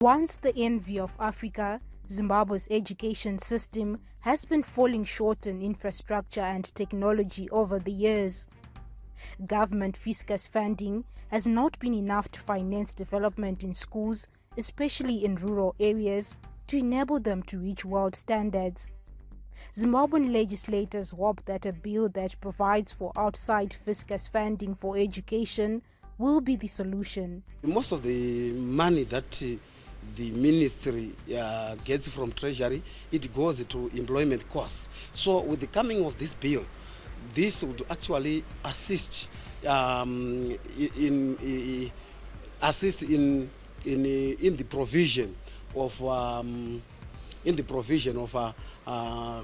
Once the envy of Africa, Zimbabwe's education system has been falling short in infrastructure and technology over the years. Government fiscal funding has not been enough to finance development in schools, especially in rural areas, to enable them to reach world standards. Zimbabwean legislators hope that a bill that provides for outside fiscal funding for education will be the solution. Most of the money that the ministry gets from Treasury, it goes to employment costs. So with the coming of this bill, this would actually assist in the provision of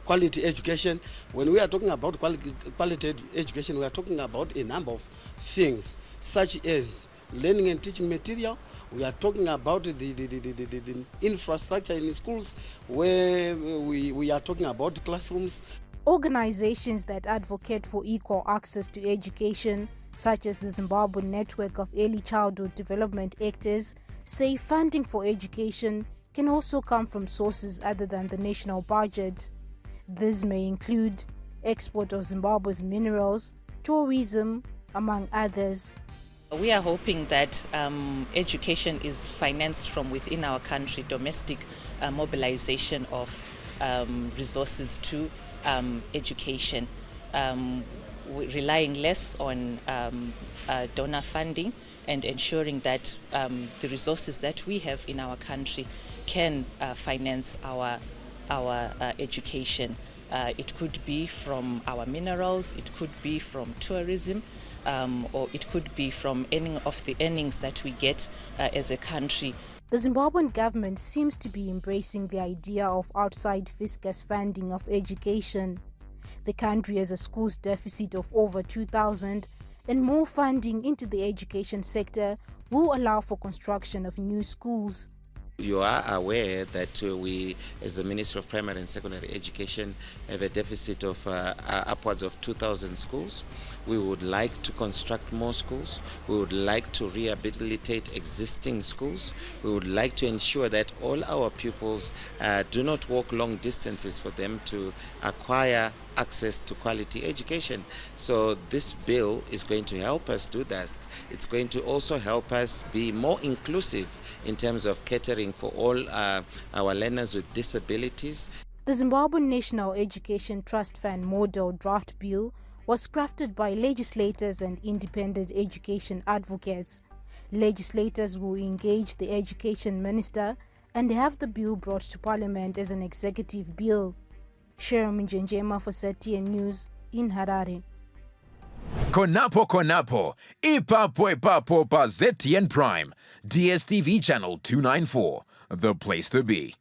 quality education. When we are talking about quality education, we are talking about a number of things, such as learning and teaching material. We are talking about the infrastructure in schools, where we are talking about classrooms. Organizations that advocate for equal access to education, such as the Zimbabwean Network of Early Childhood Development Actors, say funding for education can also come from sources other than the national budget. This may include export of Zimbabwe's minerals, tourism, among others. We are hoping that education is financed from within our country, domestic mobilization of resources to education, relying less on donor funding and ensuring that the resources that we have in our country can finance our education. It could be from our minerals, it could be from tourism, or it could be from any of the earnings that we get as a country. The Zimbabwean government seems to be embracing the idea of outside fiscal funding of education. The country has a schools deficit of over 2,000, and more funding into the education sector will allow for construction of new schools. You are aware that we, as the Ministry of Primary and Secondary Education, have a deficit of upwards of 2,000 schools. We would like to construct more schools. We would like to rehabilitate existing schools. We would like to ensure that all our pupils do not walk long distances for them to acquire access to quality education. So this bill is going to help us do that. It's going to also help us be more inclusive in terms of catering for all our learners with disabilities. The Zimbabwean National Education Trust Fund Model Draft Bill was crafted by legislators and independent education advocates. Legislators will engage the education minister and have the bill brought to Parliament as an executive bill. Sharon Mjenjema for ZTN News in Harare. Konapo, ipapo pa ZTN Prime, DSTV channel 294, the place to be.